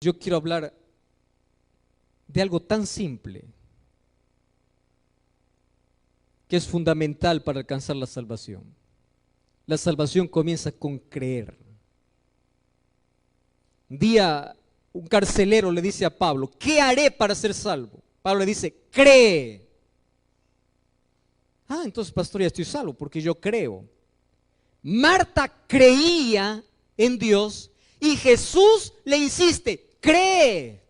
Yo quiero hablar de algo tan simple que es fundamental para alcanzar la salvación. La salvación comienza con creer. Un día un carcelero le dice a Pablo: ¿qué haré para ser salvo? Pablo le dice: cree. Ah, entonces, pastor, ya estoy salvo porque yo creo. Marta creía en Dios y Jesús le insiste: cree.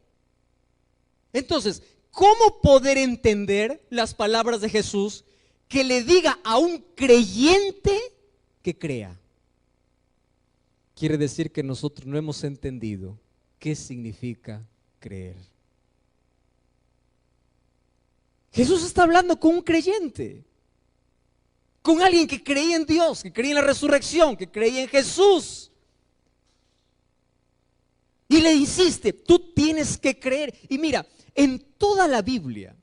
Entonces, ¿cómo poder entender las palabras de Jesús que le diga a un creyente que crea? Quiere decir que nosotros no hemos entendido qué significa creer. Jesús está hablando con un creyente, con alguien que creía en Dios, que creía en la resurrección, que creía en Jesús. Y le insiste: tú tienes que creer. Y mira, en toda la Biblia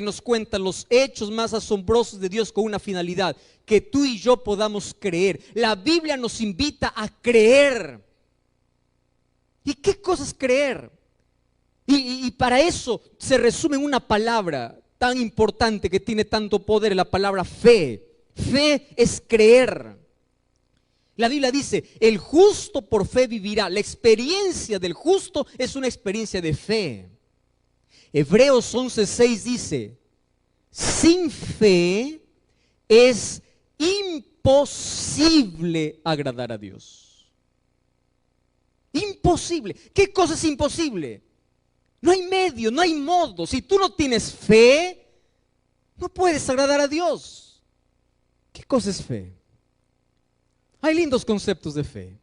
nos cuenta los hechos más asombrosos de Dios con una finalidad: que tú y yo podamos creer. La Biblia nos invita a creer. ¿Y qué cosa es creer? Y para eso se resume en una palabra tan importante que tiene tanto poder, la palabra fe. Fe es creer. La Biblia dice: el justo por fe vivirá. La experiencia del justo es una experiencia de fe. Hebreos 11:6 dice: sin fe es imposible agradar a Dios. Imposible. ¿Qué cosa es imposible? No hay medio, no hay modo. Si tú no tienes fe, no puedes agradar a Dios. ¿Qué cosa es fe? Hay lindos conceptos de fe.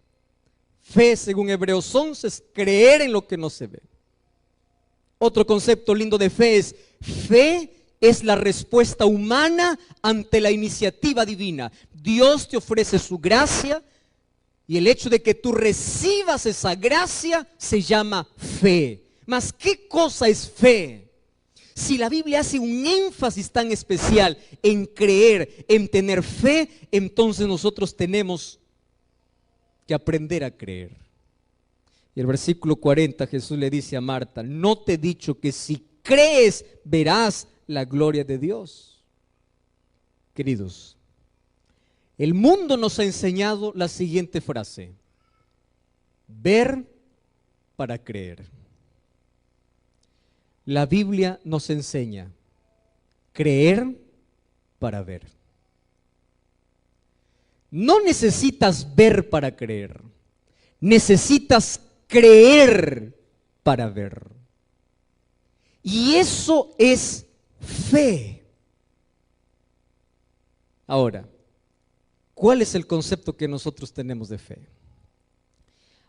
Fe, según Hebreos 11, es creer en lo que no se ve. Otro concepto lindo de fe es la respuesta humana ante la iniciativa divina. Dios te ofrece su gracia y el hecho de que tú recibas esa gracia se llama fe. Mas, ¿qué cosa es fe? Si la Biblia hace un énfasis tan especial en creer, en tener fe, entonces nosotros tenemos que aprender a creer. Y el versículo 40, Jesús le dice a Marta: ¿no te he dicho que si crees verás la gloria de Dios? Queridos, el mundo nos ha enseñado la siguiente frase: ver para creer. La Biblia nos enseña: creer para ver. No necesitas ver para creer, necesitas creer para ver. Y eso es fe. Ahora, ¿cuál es el concepto que nosotros tenemos de fe?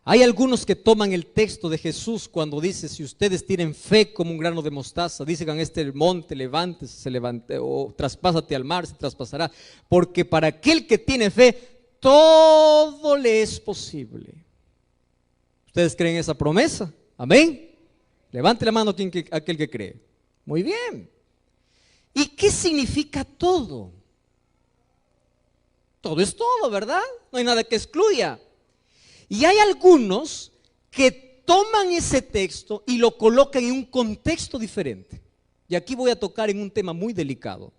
Hay algunos que toman el texto de Jesús cuando dice: si ustedes tienen fe como un grano de mostaza, dicen a este monte, levántese, se levante, o traspásate al mar, se traspasará. Porque para aquel que tiene fe, todo le es posible. ¿Ustedes creen esa promesa? Amén. Levante la mano aquel que cree. Muy bien. ¿Y qué significa todo? Todo es todo, ¿verdad? No hay nada que excluya. Y hay algunos que toman ese texto y lo colocan en un contexto diferente. Y aquí voy a tocar en un tema muy delicado.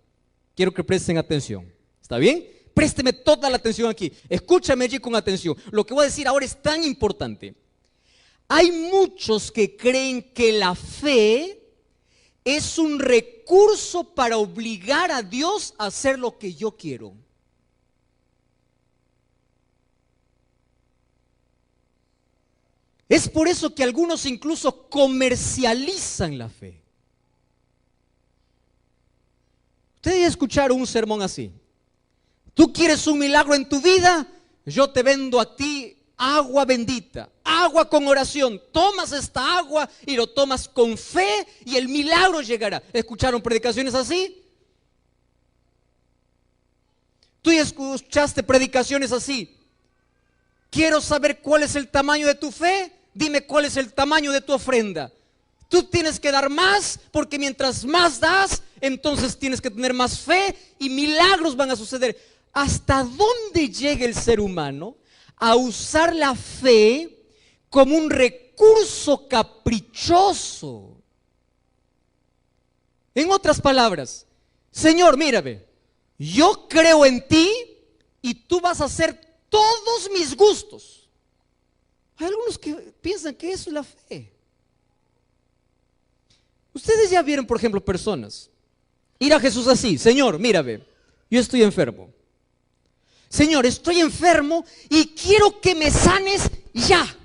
Quiero que presten atención. ¿Está bien? Présteme toda la atención aquí. Escúchame allí con atención. Lo que voy a decir ahora es tan importante. Hay muchos que creen que la fe es un recurso para obligar a Dios a hacer lo que yo quiero. Es por eso que algunos incluso comercializan la fe. Ustedes ya escucharon un sermón así: ¿tú quieres un milagro en tu vida? Yo te vendo a ti agua bendita, agua con oración. Tomas esta agua y lo tomas con fe y el milagro llegará. ¿Escucharon predicaciones así? ¿Tú ya escuchaste predicaciones así? Quiero saber cuál es el tamaño de tu fe. Dime cuál es el tamaño de tu ofrenda. Tú tienes que dar más, porque mientras más das, entonces tienes que tener más fe y milagros van a suceder. ¿Hasta dónde llega el ser humano a usar la fe como un recurso caprichoso. En otras palabras, Señor, mírame, yo creo en ti y tú vas a hacer todos mis gustos. Hay algunos que piensan que eso es la fe. Ustedes ya vieron, por ejemplo, personas ir a Jesús así: Señor, mírame, yo estoy enfermo. Señor, estoy enfermo y quiero que me sanes ya,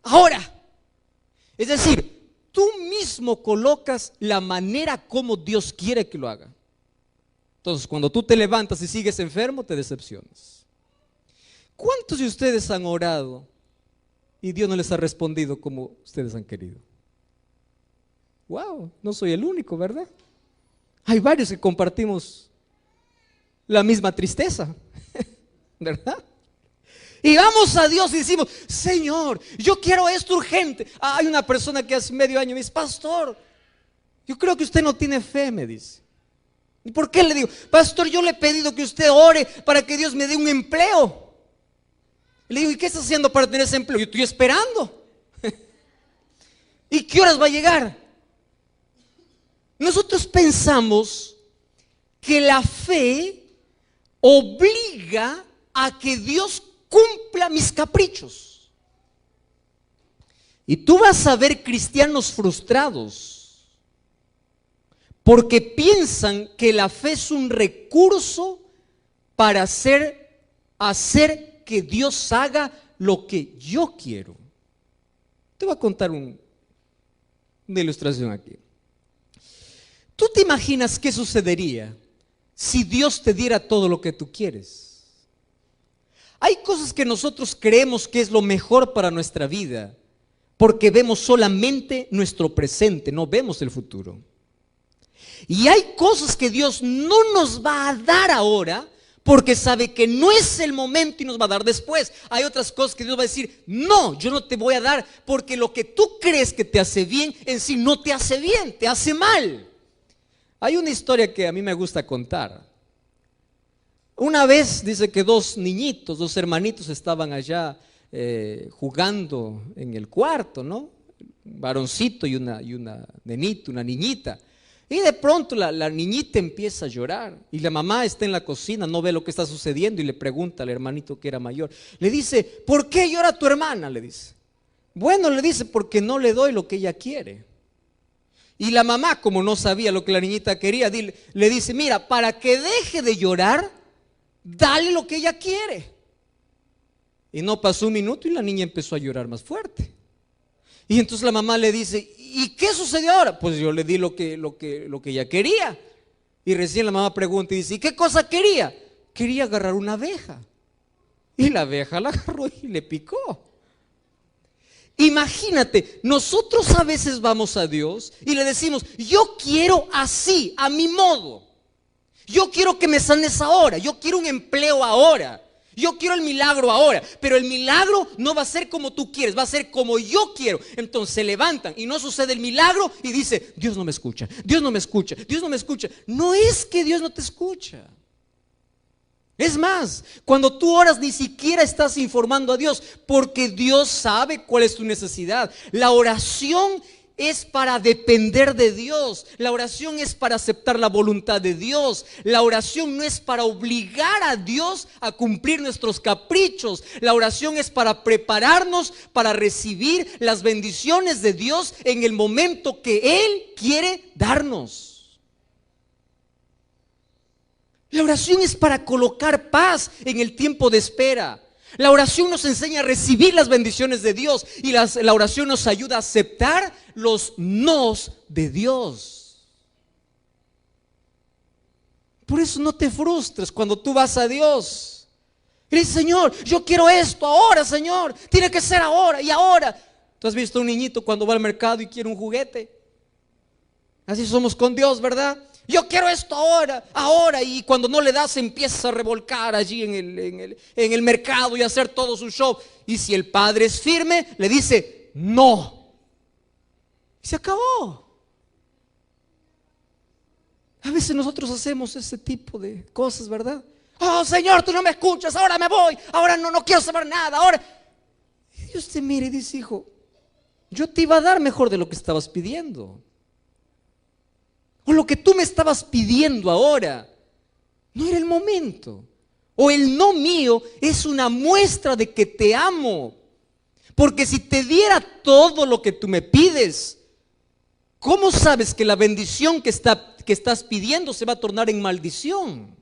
ahora. Es decir, tú mismo colocas la manera como Dios quiere que lo haga. Entonces, cuando tú te levantas y sigues enfermo, te decepcionas. ¿Cuántos de ustedes han orado y Dios no les ha respondido como ustedes han querido? Wow, no soy el único, ¿verdad? Hay varios que compartimos la misma tristeza, ¿verdad? Y vamos a Dios y decimos: Señor, yo quiero esto urgente. Hay una persona que hace medio año me dice: pastor, yo creo que usted no tiene fe, me dice. ¿Y por qué? Le digo: pastor, yo le he pedido que usted ore para que Dios me dé un empleo. Le digo: ¿y qué está haciendo para tener ese empleo? Yo estoy esperando. ¿Y qué horas va a llegar? Nosotros pensamos que la fe obliga a que Dios cumpla mis caprichos. Y tú vas a ver cristianos frustrados porque piensan que la fe es un recurso para hacer que Dios haga lo que yo quiero. Te voy a contar una ilustración aquí. ¿Tú te imaginas qué sucedería si Dios te diera todo lo que tú quieres? Hay cosas que nosotros creemos que es lo mejor para nuestra vida porque vemos solamente nuestro presente, no vemos el futuro. Y hay cosas que Dios no nos va a dar ahora porque sabe que no es el momento y nos va a dar después. Hay otras cosas que Dios va a decir: no, yo no te voy a dar, porque lo que tú crees que te hace bien en sí no te hace bien, te hace mal. Hay una historia que a mí me gusta contar. Una vez dice que dos hermanitos estaban allá jugando en el cuarto, ¿no? Un varoncito y una nenita, una niñita. Y de pronto la niñita empieza a llorar y la mamá está en la cocina, no ve lo que está sucediendo y le pregunta al hermanito que era mayor. Le dice: ¿por qué llora tu hermana? Le dice. Bueno, le dice: porque no le doy lo que ella quiere. Y la mamá, como no sabía lo que la niñita quería, le dice: mira, para que deje de llorar, dale lo que ella quiere. Y no pasó un minuto y la niña empezó a llorar más fuerte. Y entonces la mamá le dice: ¿y qué sucedió ahora? Pues yo le di lo que ella quería. Y recién la mamá pregunta y dice: ¿y qué cosa quería? Quería agarrar una abeja. Y la abeja la agarró y le picó. Imagínate, nosotros a veces vamos a Dios y le decimos: yo quiero así, a mi modo. Yo quiero que me sanes ahora, yo quiero un empleo ahora, yo quiero el milagro ahora. Pero el milagro no va a ser como tú quieres, va a ser como yo quiero. Entonces se levantan y no sucede el milagro y dice: Dios no me escucha, Dios no me escucha, Dios no me escucha. No es que Dios no te escucha. Es más, cuando tú oras ni siquiera estás informando a Dios, porque Dios sabe cuál es tu necesidad. La oración es para depender de Dios. La oración es para aceptar la voluntad de Dios. La oración no es para obligar a Dios a cumplir nuestros caprichos. La oración es para prepararnos para recibir las bendiciones de Dios en el momento que Él quiere darnos. La oración es para colocar paz en el tiempo de espera. La oración nos enseña a recibir las bendiciones de Dios y la oración nos ayuda a aceptar los nos de Dios. Por eso no te frustres cuando tú vas a Dios y dices: Señor, yo quiero esto ahora, Señor, tiene que ser ahora y ahora. ¿Tú has visto a un niñito cuando va al mercado y quiere un juguete? Así somos con Dios, ¿verdad? Yo quiero esto ahora, ahora. Y cuando no le das, empieza a revolcar allí en el mercado y a hacer todo su show. Y si el padre es firme, le dice: no. Y se acabó. A veces nosotros hacemos ese tipo de cosas, ¿verdad? Oh, Señor, tú no me escuchas, ahora me voy, ahora no quiero saber nada, ahora. Y Dios te mira y dice: hijo, yo te iba a dar mejor de lo que estabas pidiendo. O lo que tú me estabas pidiendo ahora no era el momento. O el no mío es una muestra de que te amo. Porque si te diera todo lo que tú me pides, ¿cómo sabes que la bendición que estás pidiendo se va a tornar en maldición?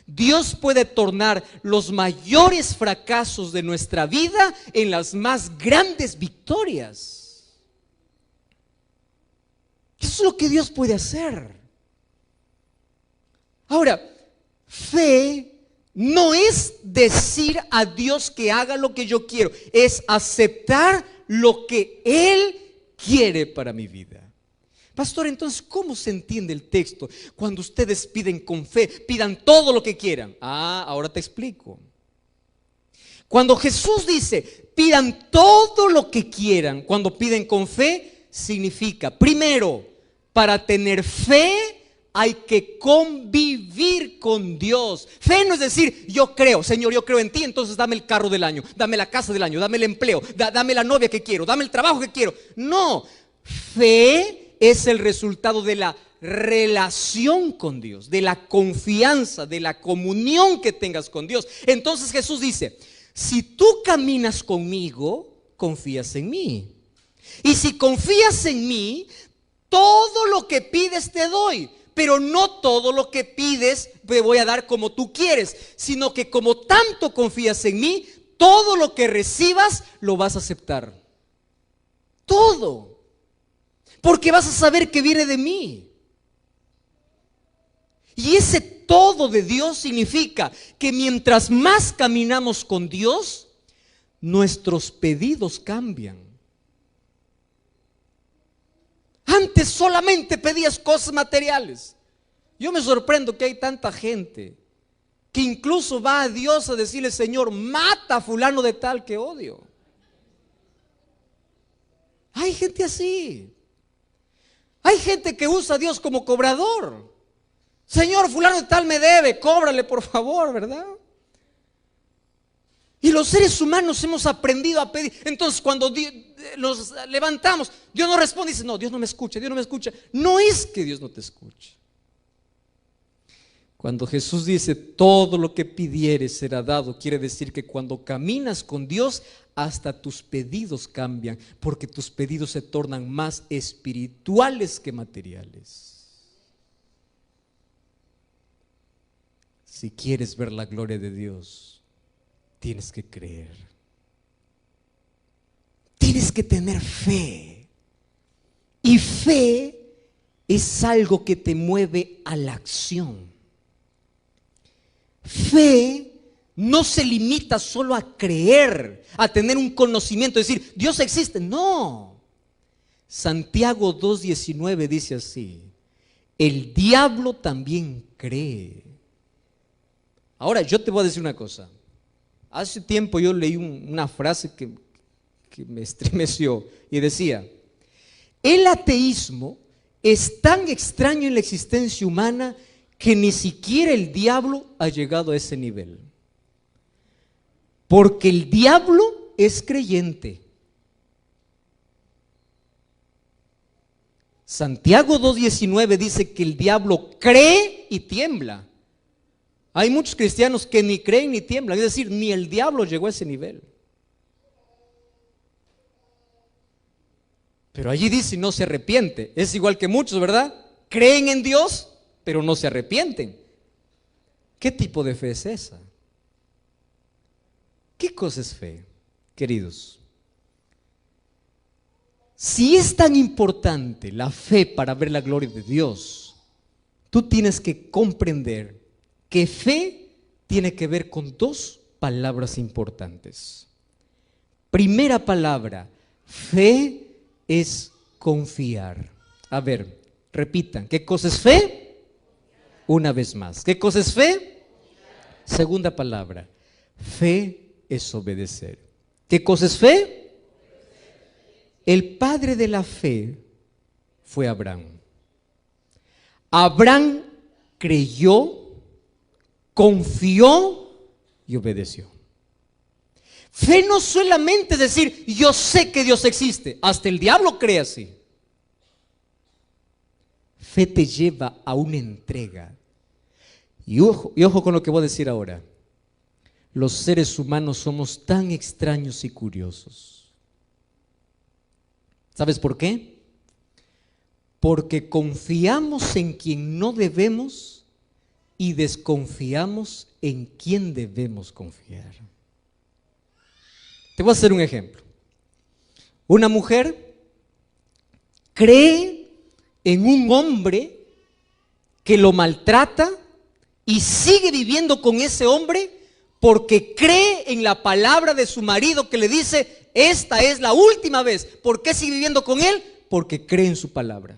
Dios puede tornar los mayores fracasos de nuestra vida en las más grandes victorias. Eso es lo que Dios puede hacer. Ahora, fe no es decir a Dios que haga lo que yo quiero, es aceptar lo que Él quiere para mi vida. Pastor, entonces, ¿cómo se entiende el texto? Cuando ustedes piden con fe, pidan todo lo que quieran. Ahora te explico. Cuando Jesús dice, pidan todo lo que quieran, cuando piden con fe, significa, primero, para tener fe hay que convivir con Dios. Fe no es decir, yo creo, Señor, yo creo en ti, entonces dame el carro del año, dame la casa del año, dame el empleo, dame la novia que quiero, dame el trabajo que quiero. No, fe es el resultado de la relación con Dios, de la confianza, de la comunión que tengas con Dios. Entonces Jesús dice, si tú caminas conmigo, confías en mí. Y si confías en mí, todo lo que pides te doy. Pero no todo lo que pides te voy a dar como tú quieres, sino que como tanto confías en mí, todo lo que recibas lo vas a aceptar. Todo. Porque vas a saber que viene de mí. Y ese todo de Dios significa que mientras más caminamos con Dios, nuestros pedidos cambian. Antes solamente pedías cosas materiales. Yo me sorprendo que hay tanta gente que incluso va a Dios a decirle, Señor, mata a fulano de tal que odio. Hay gente así. Hay gente que usa a Dios como cobrador. Señor, fulano de tal me debe, cóbrale por favor, ¿verdad? Y los seres humanos hemos aprendido a pedir. Entonces cuando nos levantamos, Dios no responde y dice, no, Dios no me escucha, Dios no me escucha. No es que Dios no te escuche. Cuando Jesús dice, todo lo que pidieres será dado, quiere decir que cuando caminas con Dios, hasta tus pedidos cambian, porque tus pedidos se tornan más espirituales que materiales. Si quieres ver la gloria de Dios, tienes que creer. Tienes que tener fe. Y fe es algo que te mueve a la acción. Fe no se limita solo a creer, a tener un conocimiento, decir, Dios existe. No. Santiago 2:19 dice así, el diablo también cree. Ahora yo te voy a decir una cosa. Hace tiempo yo leí una frase que me estremeció y decía, el ateísmo es tan extraño en la existencia humana que ni siquiera el diablo ha llegado a ese nivel. Porque el diablo es creyente. Santiago 2:19 dice que el diablo cree y tiembla. Hay muchos cristianos que ni creen ni tiemblan, es decir, ni el diablo llegó a ese nivel. Pero allí dice no se arrepiente. Es igual que muchos, ¿verdad? Creen en Dios, pero no se arrepienten. ¿Qué tipo de fe es esa? ¿Qué cosa es fe, queridos? Si es tan importante la fe para ver la gloria de Dios, tú tienes que comprender que fe tiene que ver con dos palabras importantes. Primera palabra, fe es confiar. A ver, repitan, ¿qué cosa es fe? Una vez más, ¿qué cosa es fe? Segunda palabra, fe es obedecer. ¿Qué cosa es fe? El padre de la fe fue Abraham. Abraham creyó, confió y obedeció. Fe no solamente es decir, yo sé que Dios existe. Hasta el diablo cree así. Fe te lleva a una entrega. Y ojo con lo que voy a decir ahora. Los seres humanos somos tan extraños y curiosos. ¿Sabes por qué? Porque confiamos en quien no debemos y desconfiamos en quien debemos confiar. Te voy a hacer un ejemplo. Una mujer cree en un hombre que lo maltrata y sigue viviendo con ese hombre porque cree en la palabra de su marido que le dice, esta es la última vez. ¿Por qué sigue viviendo con él? Porque cree en su palabra.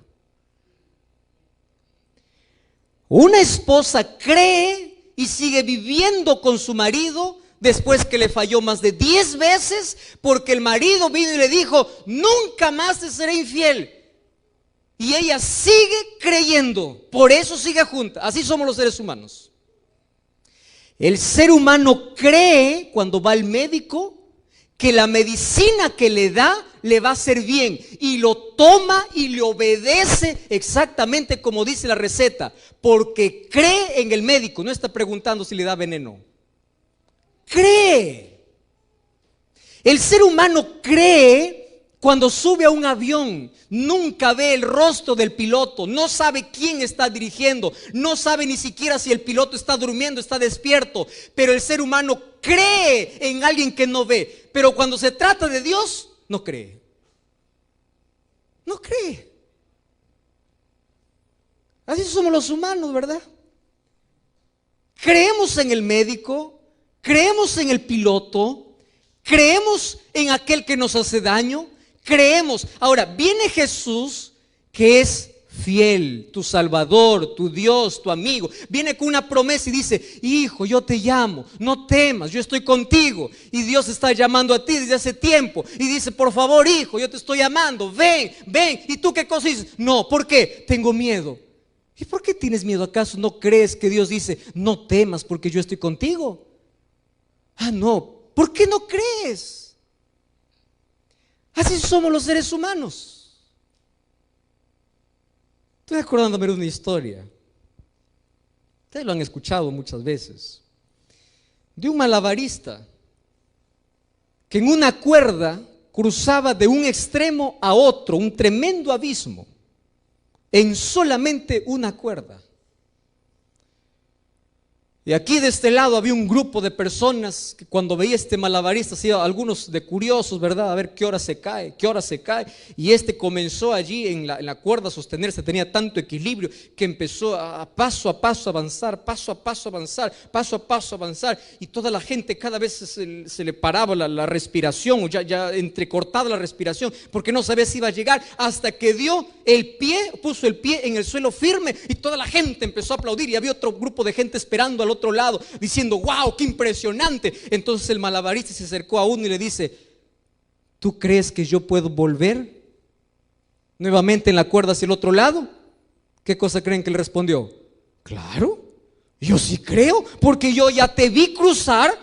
Una esposa cree y sigue viviendo con su marido después que le falló más de 10 veces porque el marido vino y le dijo, nunca más te seré infiel. Y ella sigue creyendo, por eso sigue junta. Así somos los seres humanos. El ser humano cree cuando va al médico que la medicina que le da le va a hacer bien y lo toma y le obedece exactamente como dice la receta, porque cree en el médico, no está preguntando si le da veneno. Cree. El ser humano cree cuando sube a un avión, nunca ve el rostro del piloto, no sabe quién está dirigiendo, no sabe ni siquiera si el piloto está durmiendo, está despierto, pero el ser humano cree en alguien que no ve, pero cuando se trata de Dios, no cree. No cree. Así somos los humanos, ¿verdad? Creemos en el médico, creemos en el piloto, creemos en aquel que nos hace daño, creemos. Ahora, viene Jesús que es fiel, tu Salvador, tu Dios, tu amigo. Viene con una promesa y dice, hijo, yo te llamo, no temas, yo estoy contigo. Y Dios está llamando a ti desde hace tiempo. Y dice, por favor, hijo, yo te estoy llamando, ven, ven. ¿Y tú qué cosa dices? No, ¿por qué? Tengo miedo. ¿Y por qué tienes miedo? ¿Acaso no crees que Dios dice, no temas porque yo estoy contigo? Ah, no, ¿por qué no crees? Así somos los seres humanos. Estoy acordándome de una historia. Ustedes lo han escuchado muchas veces. De un malabarista que en una cuerda cruzaba de un extremo a otro, un tremendo abismo, en solamente una cuerda. Y aquí de este lado había un grupo de personas que cuando veía este malabarista, así, algunos de curiosos, ¿verdad? A ver qué hora se cae, qué hora se cae. Y este comenzó allí en la cuerda a sostenerse, tenía tanto equilibrio que empezó a paso avanzar, paso a paso avanzar, paso a paso avanzar. Y toda la gente cada vez se le paraba la respiración, o ya entrecortada la respiración, porque no sabía si iba a llegar, hasta que dio el pie, puso el pie en el suelo firme y toda la gente empezó a aplaudir. Y había otro grupo de gente esperando al otro lado, diciendo, wow, qué impresionante. Entonces el malabarista se acercó a uno y le dice, ¿tú crees que yo puedo volver nuevamente en la cuerda hacia el otro lado? ¿Qué cosa creen que le respondió? Claro, yo sí creo, porque yo ya te vi cruzar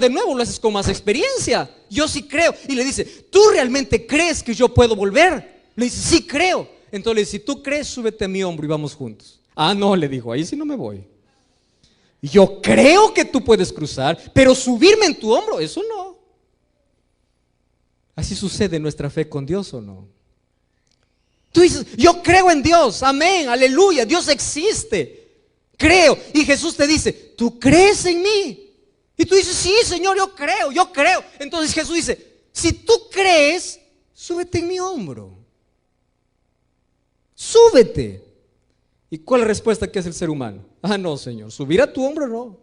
de nuevo, lo haces con más experiencia. Yo sí creo. Y le dice, ¿tú realmente crees que yo puedo volver? Le dice, sí creo. Entonces le dice, si tú crees, súbete a mi hombro y vamos juntos. Ah, no, le dijo, ahí sí no me voy. Yo creo que tú puedes cruzar, pero subirme en tu hombro, eso no. Así sucede nuestra fe con Dios, ¿o no? Tú dices, yo creo en Dios, amén, aleluya, Dios existe, creo. Y Jesús te dice, ¿tú crees en mí? Y tú dices, sí, Señor, yo creo. Entonces Jesús dice, si tú crees, súbete en mi hombro. Súbete. ¿Y cuál es la respuesta que hace el ser humano? Ah, no, Señor, subir a tu hombro no.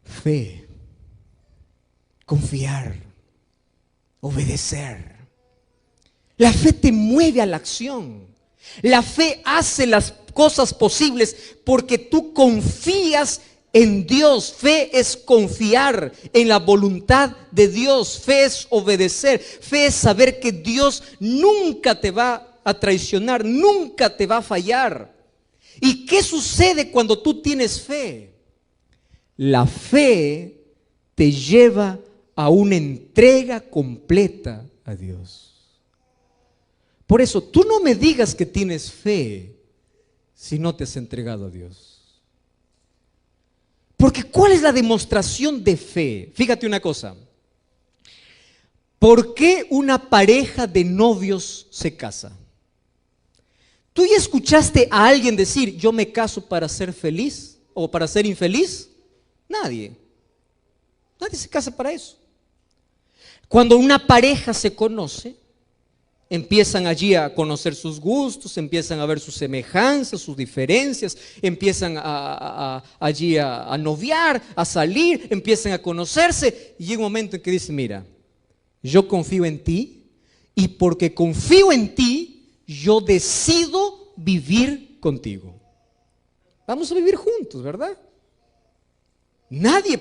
Fe, confiar, obedecer. La fe te mueve a la acción. La fe hace las cosas posibles porque tú confías en Dios. Fe es confiar en la voluntad de Dios. Fe es obedecer. Fe es saber que Dios nunca te va a traicionar, nunca te va a fallar. ¿Y qué sucede cuando tú tienes fe? La fe te lleva a una entrega completa a Dios. Por eso, tú no me digas que tienes fe si no te has entregado a Dios. Porque ¿cuál es la demostración de fe? Fíjate una cosa. ¿Por qué una pareja de novios se casa? ¿Tú ya escuchaste a alguien decir, yo me caso para ser feliz o para ser infeliz? Nadie. Nadie se casa para eso. Cuando una pareja se conoce, empiezan allí a conocer sus gustos, empiezan a ver sus semejanzas, sus diferencias, empiezan allí a noviar, a salir, empiezan a conocerse y llega un momento en que dicen, mira, yo confío en ti y porque confío en ti, yo decido vivir contigo. Vamos a vivir juntos, ¿verdad? Nadie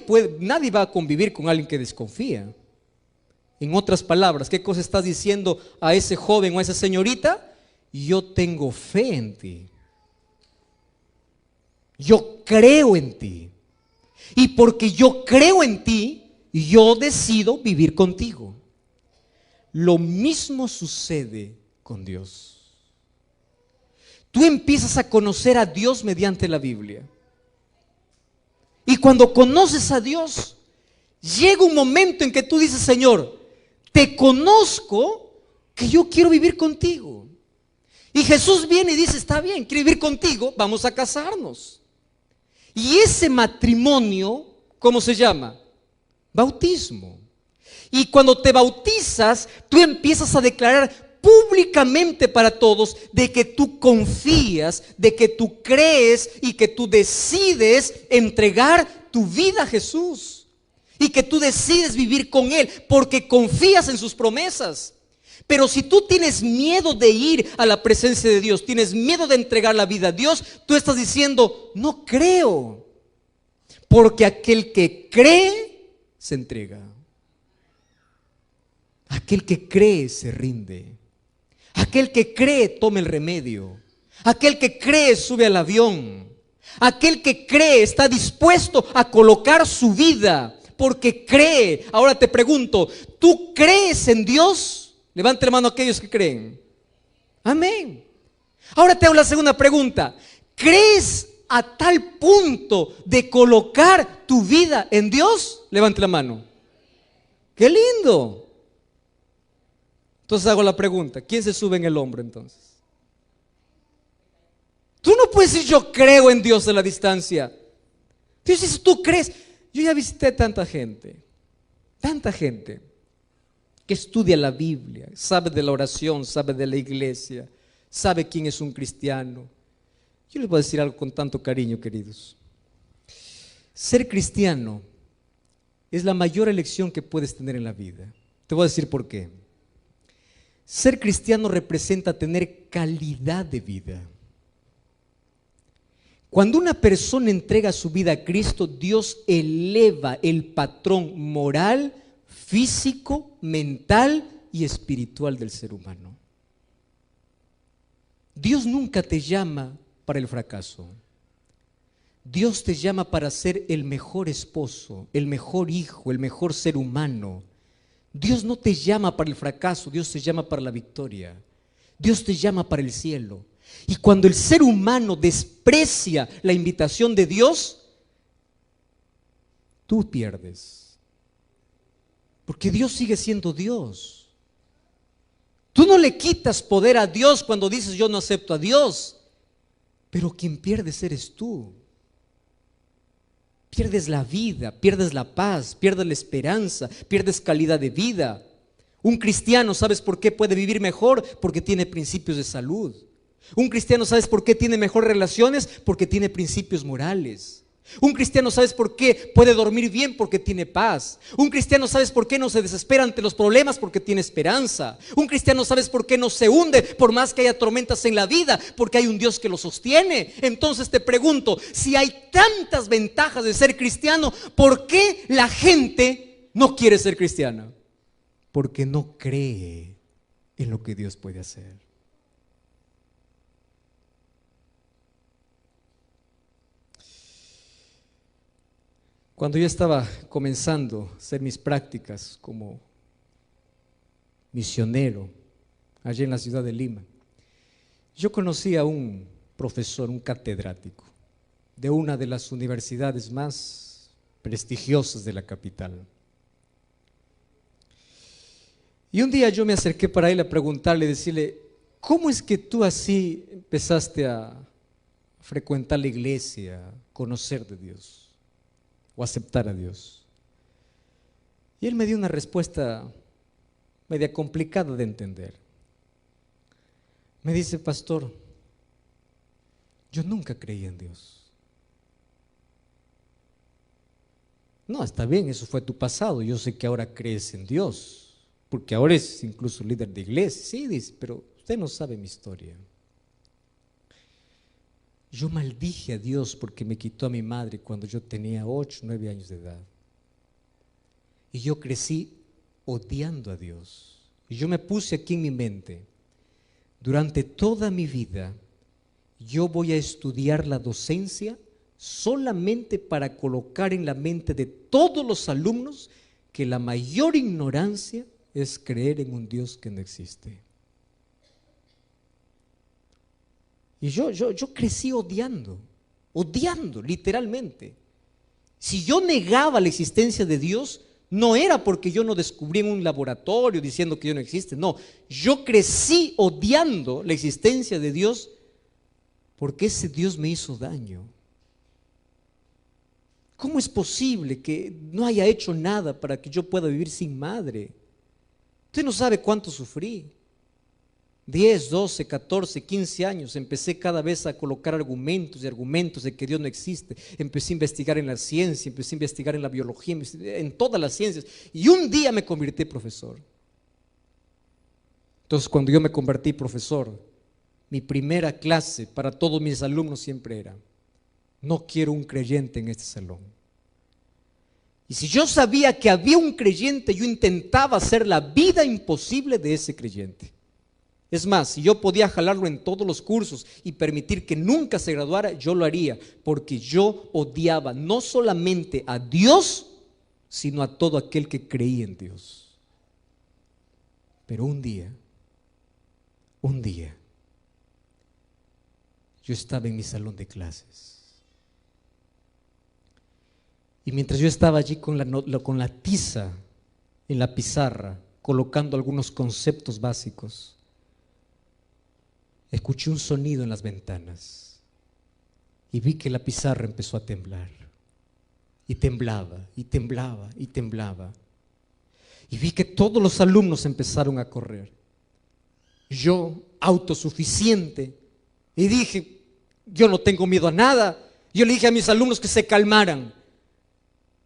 va a convivir con alguien que desconfía. En otras palabras, ¿qué cosa estás diciendo a ese joven o a esa señorita? Yo tengo fe en ti. Yo creo en ti. Y porque yo creo en ti, yo decido vivir contigo. Lo mismo sucede con Dios. Tú empiezas a conocer a Dios mediante la Biblia. Y cuando conoces a Dios, llega un momento en que tú dices, Señor, te conozco que yo quiero vivir contigo. Y Jesús viene y dice, está bien, quiero vivir contigo, vamos a casarnos. Y ese matrimonio, ¿cómo se llama? Bautismo. Y cuando te bautizas, tú empiezas a declarar públicamente para todos de que tú confías, de que tú crees y que tú decides entregar tu vida a Jesús. Y que tú decides vivir con Él porque confías en sus promesas. Pero si tú tienes miedo de ir a la presencia de Dios, tienes miedo de entregar la vida a Dios, tú estás diciendo, no creo. Porque aquel que cree, se entrega. Aquel que cree, se rinde. Aquel que cree, toma el remedio. Aquel que cree, sube al avión. Aquel que cree, está dispuesto a colocar su vida porque cree. Ahora te pregunto, ¿tú crees en Dios? Levante la mano a aquellos que creen. Amén. Ahora te hago la segunda pregunta. ¿Crees a tal punto de colocar tu vida en Dios? Levante la mano. ¡Qué lindo! Entonces hago la pregunta, ¿quién se sube en el hombro entonces? Tú no puedes decir yo creo en Dios a la distancia. Tú dices, tú crees. Yo ya visité tanta gente que estudia la Biblia, sabe de la oración, sabe de la iglesia, sabe quién es un cristiano. Yo les voy a decir algo con tanto cariño, queridos. Ser cristiano es la mayor elección que puedes tener en la vida. Te voy a decir por qué. Ser cristiano representa tener calidad de vida. Cuando una persona entrega su vida a Cristo, Dios eleva el patrón moral, físico, mental y espiritual del ser humano. Dios nunca te llama para el fracaso. Dios te llama para ser el mejor esposo, el mejor hijo, el mejor ser humano. Dios no te llama para el fracaso, Dios te llama para la victoria. Dios te llama para el cielo. Y cuando el ser humano desprecia la invitación de Dios, tú pierdes. Porque Dios sigue siendo Dios. Tú no le quitas poder a Dios cuando dices yo no acepto a Dios. Pero quien pierdes eres tú. Pierdes la vida, pierdes la paz, pierdes la esperanza, pierdes calidad de vida. Un cristiano, ¿sabes por qué puede vivir mejor? Porque tiene principios de salud. Un cristiano, ¿sabes por qué tiene mejores relaciones? Porque tiene principios morales. Un cristiano, ¿sabes por qué puede dormir bien? Porque tiene paz. Un cristiano, ¿sabes por qué no se desespera ante los problemas? Porque tiene esperanza. Un cristiano, ¿sabes por qué no se hunde por más que haya tormentas en la vida? Porque hay un Dios que lo sostiene. Entonces te pregunto, si hay tantas ventajas de ser cristiano, ¿por qué la gente no quiere ser cristiana? Porque no cree en lo que Dios puede hacer. Cuando yo estaba comenzando a hacer mis prácticas como misionero allí en la ciudad de Lima, yo conocí a un profesor, un catedrático de una de las universidades más prestigiosas de la capital. Y un día yo me acerqué para él a preguntarle, decirle, ¿cómo es que tú así empezaste a frecuentar la iglesia, a conocer de Dios o aceptar a Dios? Y él me dio una respuesta media complicada de entender. Me dice, pastor, yo nunca creí en Dios. No, está bien, eso fue tu pasado, yo sé que ahora crees en Dios, porque ahora es incluso líder de iglesia. Sí, dice, pero usted no sabe mi historia. Yo maldije a Dios porque me quitó a mi madre cuando yo tenía 8, 9 años de edad. Y yo crecí odiando a Dios. Y yo me puse aquí en mi mente, durante toda mi vida, yo voy a estudiar la docencia solamente para colocar en la mente de todos los alumnos que la mayor ignorancia es creer en un Dios que no existe. Y yo crecí odiando, literalmente. Si yo negaba la existencia de Dios, no era porque yo no descubrí en un laboratorio diciendo que Dios no existe, no. Yo crecí odiando la existencia de Dios porque ese Dios me hizo daño. ¿Cómo es posible que no haya hecho nada para que yo pueda vivir sin madre? Usted no sabe cuánto sufrí. 10, 12, 14, 15 años empecé cada vez a colocar argumentos y argumentos de que Dios no existe. Empecé a investigar en la ciencia, empecé a investigar en la biología, en todas las ciencias. Y un día me convertí en profesor. Entonces, cuando yo me convertí en profesor, mi primera clase para todos mis alumnos siempre era: no quiero un creyente en este salón. Y si yo sabía que había un creyente, yo intentaba hacer la vida imposible de ese creyente. Es más, si yo podía jalarlo en todos los cursos y permitir que nunca se graduara, yo lo haría, porque yo odiaba no solamente a Dios, sino a todo aquel que creía en Dios. Pero un día, yo estaba en mi salón de clases. Y mientras yo estaba allí con la tiza en la pizarra, colocando algunos conceptos básicos, escuché un sonido en las ventanas y vi que la pizarra empezó a temblar. Y temblaba, y temblaba, y temblaba. Y vi que todos los alumnos empezaron a correr. Yo, autosuficiente, y dije, yo no tengo miedo a nada. Yo le dije a mis alumnos que se calmaran.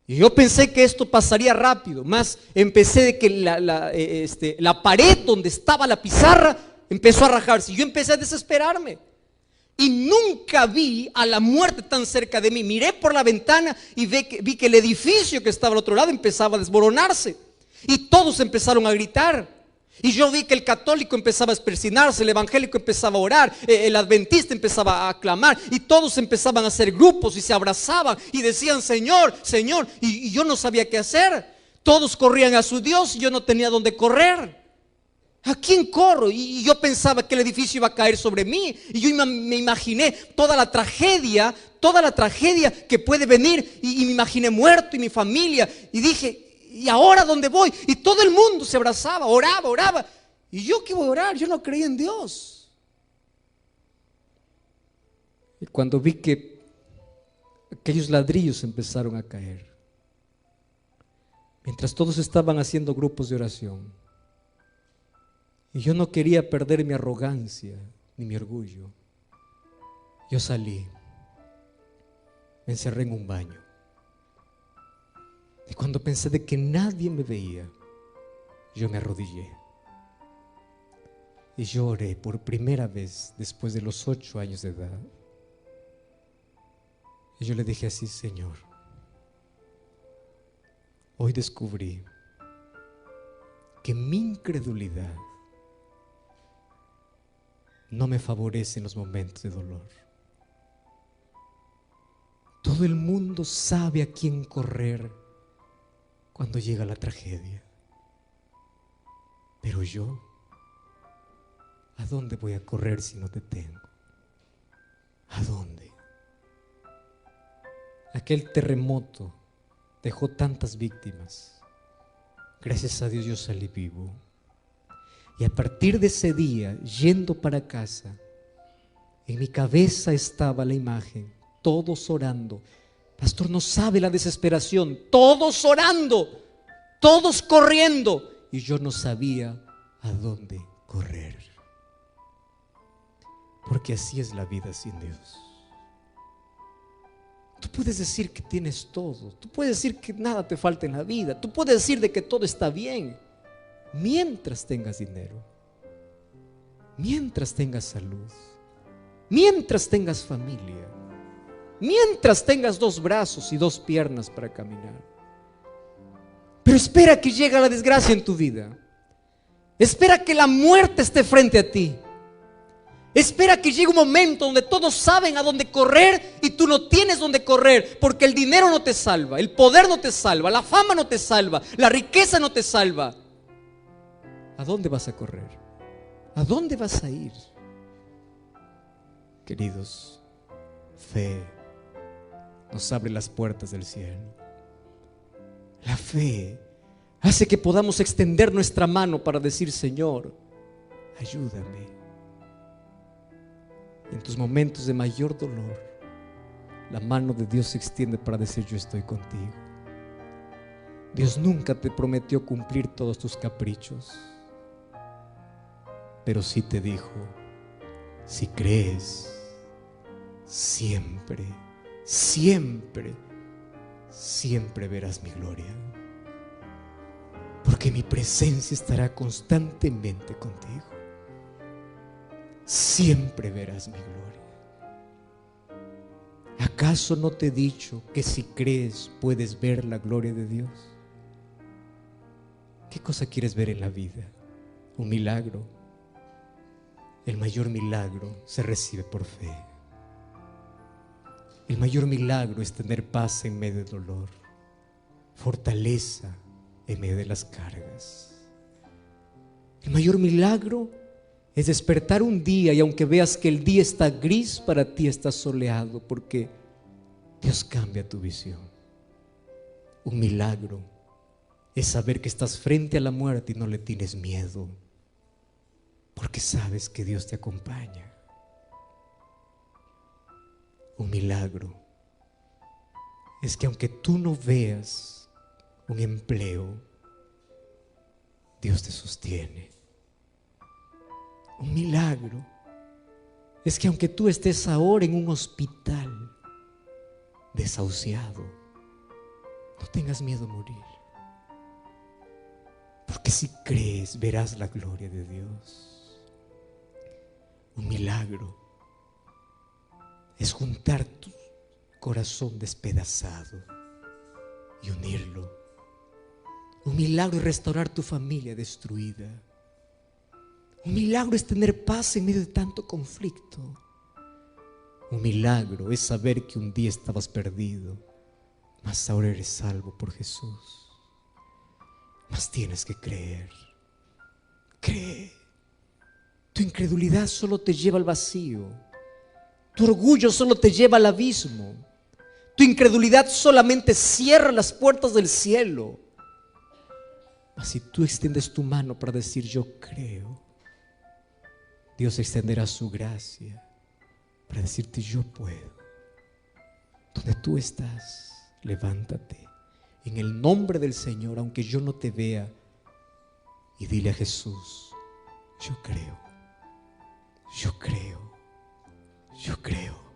Y yo pensé que esto pasaría rápido, más empecé de que la pared donde estaba la pizarra empezó a rajarse y yo empecé a desesperarme. Y nunca vi a la muerte tan cerca de mí. Miré por la ventana y vi que el edificio que estaba al otro lado empezaba a desmoronarse. Y todos empezaron a gritar. Y yo vi que el católico empezaba a persinarse, el evangélico empezaba a orar, el adventista empezaba a clamar, y todos empezaban a hacer grupos y se abrazaban y decían: Señor, Señor. Y yo no sabía qué hacer. Todos corrían a su Dios y yo no tenía dónde correr. ¿A quién corro? Y yo pensaba que el edificio iba a caer sobre mí. Y yo me imaginé toda la tragedia que puede venir. Y me imaginé muerto y mi familia. Y dije: ¿y ahora dónde voy? Y todo el mundo se abrazaba, oraba. ¿Y yo qué voy a orar? Yo no creía en Dios. Y cuando vi que aquellos ladrillos empezaron a caer, mientras todos estaban haciendo grupos de oración, y yo no quería perder mi arrogancia ni mi orgullo, yo salí, me encerré en un baño. Y cuando pensé de que nadie me veía, yo me arrodillé. Y yo oré por primera vez después de los 8 años de edad. Y yo le dije así: Señor, hoy descubrí que mi incredulidad no me favorece en los momentos de dolor. Todo Todo el mundo sabe a quién correr cuando llega la tragedia. Pero yo, ¿a dónde voy a correr si no te tengo? ¿A dónde? Aquel terremoto dejó tantas víctimas. Gracias a Dios yo salí vivo. Y a partir de ese día, yendo para casa, en mi cabeza estaba la imagen, todos orando. Pastor, no sabe la desesperación, todos orando, todos corriendo. Y yo no sabía a dónde correr. Porque así es la vida sin Dios. Tú puedes decir que tienes todo, tú puedes decir que nada te falta en la vida, tú puedes decir de que todo está bien, mientras tengas dinero, mientras tengas salud, mientras tengas familia, mientras tengas 2 brazos y 2 piernas para caminar. Pero espera que llegue la desgracia en tu vida. Espera que la muerte esté frente a ti. Espera que llegue un momento donde todos saben a dónde correr y tú no tienes dónde correr, porque el dinero no te salva, el poder no te salva, la fama no te salva, la riqueza no te salva. ¿A dónde vas a correr? ¿A dónde vas a ir? Queridos, fe nos abre las puertas del cielo. La fe hace que podamos extender nuestra mano para decir: Señor, ayúdame. En tus momentos de mayor dolor, la mano de Dios se extiende para decir: yo estoy contigo. Dios nunca te prometió cumplir todos tus caprichos, pero sí te dijo: si crees, siempre, siempre, siempre verás mi gloria, porque mi presencia estará constantemente contigo. Siempre verás mi gloria. ¿Acaso no te he dicho que si crees puedes ver la gloria de Dios? ¿Qué cosa quieres ver en la vida? ¿Un milagro? El mayor milagro se recibe por fe. El mayor milagro es tener paz en medio del dolor, fortaleza en medio de las cargas. El mayor milagro es despertar un día y aunque veas que el día está gris, para ti está soleado, porque Dios cambia tu visión. Un milagro es saber que estás frente a la muerte y no le tienes miedo, porque sabes que Dios te acompaña. Un milagro es que aunque tú no veas un empleo, Dios te sostiene. Un milagro es que aunque tú estés ahora en un hospital desahuciado, no tengas miedo a morir, porque si crees verás la gloria de Dios. Un milagro es juntar tu corazón despedazado y unirlo. Un milagro es restaurar tu familia destruida. Un milagro es tener paz en medio de tanto conflicto. Un milagro es saber que un día estabas perdido, mas ahora eres salvo por Jesús. Mas tienes que creer. Cree. Tu incredulidad solo te lleva al vacío. Tu orgullo solo te lleva al abismo. Tu incredulidad solamente cierra las puertas del cielo. Mas si tú extiendes tu mano para decir: yo creo, Dios extenderá su gracia para decirte: yo puedo. Donde tú estás, levántate en el nombre del Señor, aunque yo no te vea, y dile a Jesús: yo creo, yo creo, yo creo.